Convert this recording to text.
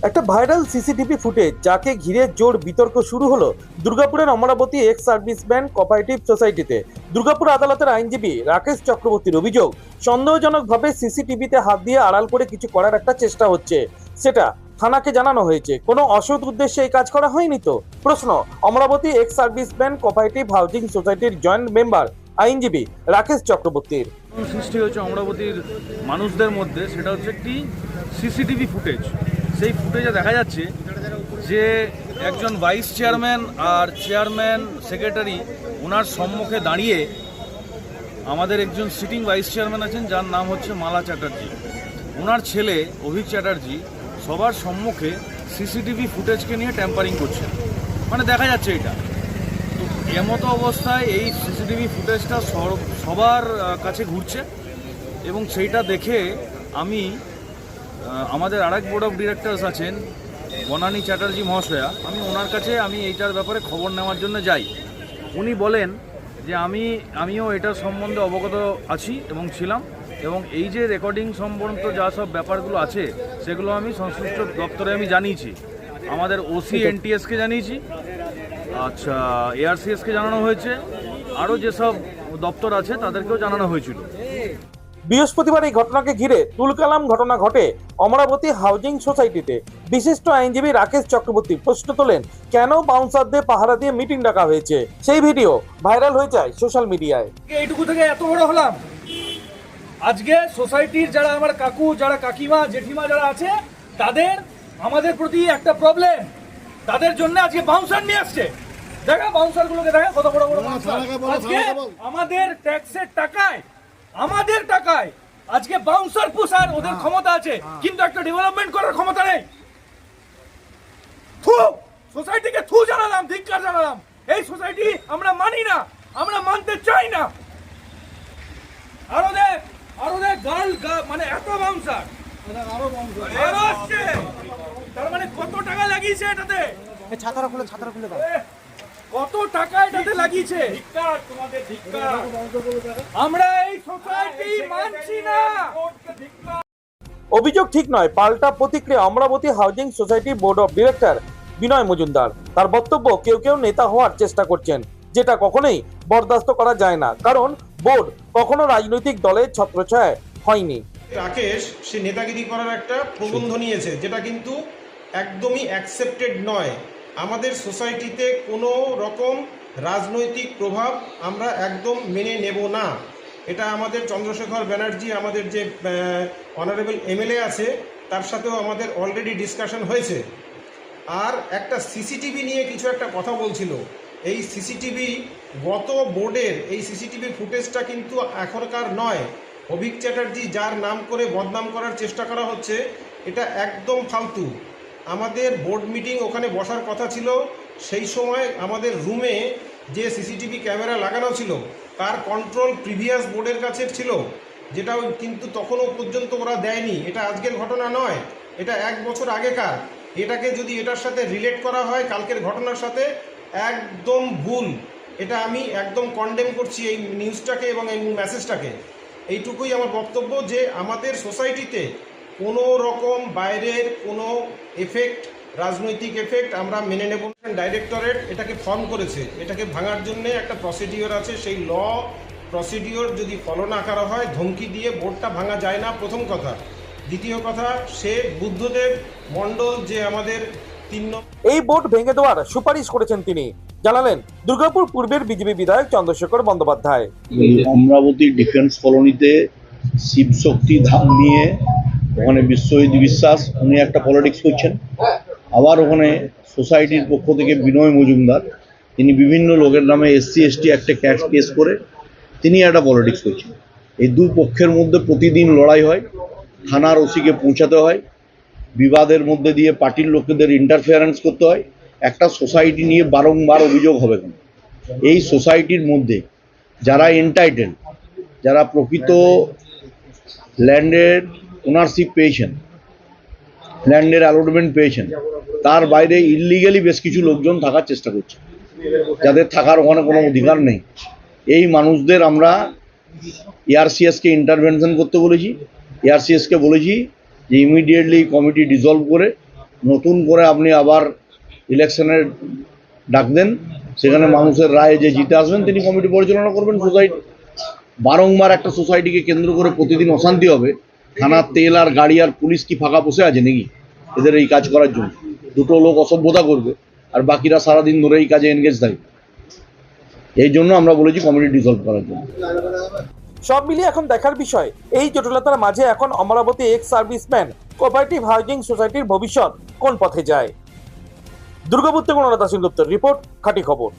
একটা viral CCTV footage যাকে ঘিরে জোর বিতর্ক শুরু হলো দুর্গাপুরের অমরাবতী এক্স সার্ভিসম্যান কোঅপারেটিভ সোসাইটিতে। দুর্গাপুর আদালতের আইনজীবী রাকেশ চক্রবর্তীর অভিযোগ, সন্দেহজনকভাবে সিসিটিভিতে হাত দিয়ে আড়াল করে কিছু করার একটা চেষ্টা হচ্ছে, সেটা থানাকে জানানো হয়েছে। কোনো অসৎ উদ্দেশ্যে এই কাজ করা হয়নি তো? প্রশ্ন Amravati ex serviceman cooperative housing সোসাইটির জয়েন্ট মেম্বার আইনজীবী রাকেশ চক্রবর্তীর। সৃষ্টি হয়েছে অমরাবতীর মানুষদের মধ্যে, সেটা হচ্ছে একটি সিসিটিভি ফুটেজ। সেই ফুটেজে দেখা যাচ্ছে যে একজন ভাইস চেয়ারম্যান আর চেয়ারম্যান সেক্রেটারি ওনার সম্মুখে দাঁড়িয়ে আমাদের একজন সিটিং ভাইস চেয়ারম্যান আছেন যার নাম হচ্ছে মালা চ্যাটার্জি, ওনার ছেলে অভিক চ্যাটার্জি সবার সম্মুখে সিসিটিভি ফুটেজকে নিয়ে ট্যাম্পারিং করছেন। মানে দেখা যাচ্ছে এটা তো এমতো অবস্থায় এই সিসিটিভি ফুটেজটা সবার কাছে ঘুরছে এবং সেইটা দেখে আমি আমাদের আরেক বোর্ড অফ ডিরেক্টরস আছেন বনানী চ্যাটার্জি মহাশয়া, আমি ওনার কাছে এইটার ব্যাপারে খবর নেওয়ার জন্য যাই। উনি বলেন যে আমিও এটার সম্বন্ধে অবগত আছি এবং ছিলাম, এবং এই যে রেকর্ডিং সম্বন্ধ যা সব ব্যাপারগুলো আছে সেগুলো আমি সংশ্লিষ্ট দপ্তরে আমি জানিয়েছি, আমাদের ওসি এনটিএসকে জানিয়েছি, আচ্ছা এআরসিএসকে জানানো হয়েছে, আরও যেসব দপ্তর আছে তাদেরকেও জানানো হয়েছিল। বৃহস্পতিবার এই ঘটনাকে ঘিরে তুলকালাম ঘটনা ঘটে অমরাবতী হাউজিং সোসাইটিতে। বিশিষ্ট আইনজীবী রাকেশ চক্রবর্তী প্রশ্ন তোলেন, কেন বাউন্সারদের পাহারা দিয়ে মিটিং ডাকা হয়েছে? সেই ভিডিও ভাইরাল হয়ে যায় সোশ্যাল মিডিয়ায়। এইটুকু থেকে এত বড় হলাম, আজকে সোসাইটির যারা আমার কাকু, যারা কাকিমা, জেঠিমা যারা আছে তাদের আমাদের প্রতি একটা প্রবলেম, তাদের জন্য আজকে বাউন্সার নিয়ে আসছে। দেখা বাউন্সারগুলোকে দেখা কত বড় বড় বাউন্সার। আজকে আমাদের ট্যাক্সের টাকায়, আমাদের টাকায় আজকে বাউন্সার পুষার ওদের ক্ষমতা আছে, কিন্তু একটা ডেভেলপমেন্ট করার ক্ষমতা নেই। থু, সোসাইটিকে থু জানালাম, ধিক্কার জানালাম। এই সোসাইটি আমরা মানি না, আমরা মানতে চাই না। আরো দেখ গার্ল, মানে এত বাউন্সার আরো আসছে। তার মানে কত টাকা লাগিয়েছে এটাতে? ছাতারা খুলে দাও। কত টাকা এটাতে লাগিয়েছে? তোমাদের ধিক্কার। আমরা এই সোসাইটি মানছি না। অভিযোগ ঠিক নয়, পাল্টা প্রতিক্রিয়া Amaravati housing society board of director Binoy Majumdar. তার বক্তব্য, কেউ কেউ নেতা হওয়ার চেষ্টা করছেন, যেটা কখনোই বরদাস্ত করা যায় না, কারণ বোর্ড কখনো রাজনৈতিক দলের ছত্রছায়ায় হয়নি। রাকেশ সে নেতাগিরি করার একটা প্রবন্ধ নিয়েছে, যেটা কিন্তু একদমই অ্যাকসেপ্টেড নয়। আমাদের সোসাইটিতে কোনো রকম রাজনৈতিক প্রভাব আমরা একদম মেনে নেব না। এটা আমাদের চন্দ্রশেখর ব্যানার্জি, আমাদের যে অনারেবল এমএলএ আছে, তার সাথেও আমাদের অলরেডি ডিসকাশন হয়েছে। আর একটা সিসিটিভি নিয়ে কিছু একটা কথা বলছিল। এই সিসিটিভি গত বোর্ডের এই সিসিটিভি ফুটেজটা কিন্তু এখনকার নয়। অভিক চ্যাটার্জি যার নাম করে বদনাম করার চেষ্টা করা হচ্ছে, এটা একদম ফালতু। আমাদের বোর্ড মিটিং ওখানে বসার কথা ছিল, সেই সময় আমাদের রুমে যে সিসিটিভি ক্যামেরা লাগানো ছিল তার কন্ট্রোল প্রিভিয়াস বোর্ডের কাছে ছিল, যেটাও কিন্তু তখনও পর্যন্ত ওরা দেয়নি। এটা আজকের ঘটনা নয়, এটা 1 বছর আগেকার। এটাকে যদি এটার সাথে রিলেট করা হয় কালকের ঘটনার সাথে, একদম ভুল। এটা আমি একদম কন্ডেম করছি এই নিউজটাকে এবং এই মেসেজটাকে। এইটুকুই আমার বক্তব্য, যে আমাদের সোসাইটিতে কোনো রকম বাইরের কোনো এফেক্ট, রাজনৈতিক এফেক্ট আমরা মেনে নেব না। ডাইরেক্টরেট এটাকে ফর্ম করেছে, এটাকে ভাঙার জন্য একটা প্রসিডিওর আছে। সেই ল প্রসিডিওর যদি ফলো না করা হয়, ধমকি দিয়ে বোর্ডটা ভাঙা যায় না, প্রথম কথা। দ্বিতীয় কথা, সে বুদ্ধদেব মণ্ডল যে আমাদের 3 নম্বর এই বোর্ড ভেঙে দেওয়ার সুপারিশ করেছেন তিনি, জানালেন দুর্গাপুর পূর্বের বিজেপি বিধায়ক চন্দ্রশেখর বন্দ্যোপাধ্যায়। অমরাবতী ডিফেন্স কলোনিতে শিবশক্তি ধাম নিয়ে ওখানে বিশ্বজিৎ বিশ্বাস উনি একটা পলিটিক্স করছেন, আবার ওখানে সোসাইটির পক্ষ থেকে বিনয় মজুমদার তিনি বিভিন্ন লোকের নামে SC ST একটা কেস করে তিনি একটা পলিটিক্স করছেন। এই দু পক্ষের মধ্যে প্রতিদিন লড়াই হয়, থানার ওসিকে পৌঁছাতে হয়, বিবাদের মধ্যে দিয়ে পার্টির লোকেদের ইন্টারফেয়ারেন্স করতে হয়। একটা সোসাইটি নিয়ে বারংবার অভিযোগ হবে কেন? এই সোসাইটির মধ্যে যারা এন্টাইটেল, যারা প্রকৃত ল্যান্ডের ওনারশিপ পেয়েছেন, ল্যান্ডের অ্যালটমেন্ট পেয়েছেন, তার বাইরে ইললিগালি বেশ কিছু লোকজন থাকার চেষ্টা করছে, যাদের থাকার ওখানে কোনো অধিকার নেই। এই মানুষদের আমরা এআরসিএসকে ইন্টারভেনশন করতে বলেছি, এআরসিএসকে বলেছি যে ইমিডিয়েটলি কমিটি ডিসলভ করে নতুন করে আপনি আবার ইলেকশনের ডাক দেন, সেখানে মানুষের রায়ে যে জিতে আসবেন তিনি কমিটি পরিচালনা করবেন। সোসাইটি বারংবার একটা সোসাইটিকে কেন্দ্র করে প্রতিদিন অশান্তি হবে, থানার তেল আর গাড়ি আর পুলিশ কি ফাঁকা বসে আছে নাকি এদের এই কাজ করার জন্য? দুটো লোক অসভ্যতা করবে আর বাকিরা সারাদিন ধরে এই কাজে এনগেজ থাকবে। এই জন্য আমরা বলেছি কমিটি ডিসলভ করার জন্য। সব মিলিয়ে এখন দেখার বিষয় এই জটিলতার মাঝে এখন Amravati ex serviceman cooperative housing সোসাইটির ভবিষ্যৎ কোন পথে যায়। দুর্গাপুর থেকে অনুরাধা সেনগুপ্তের রিপোর্ট, খাঁটি খবর।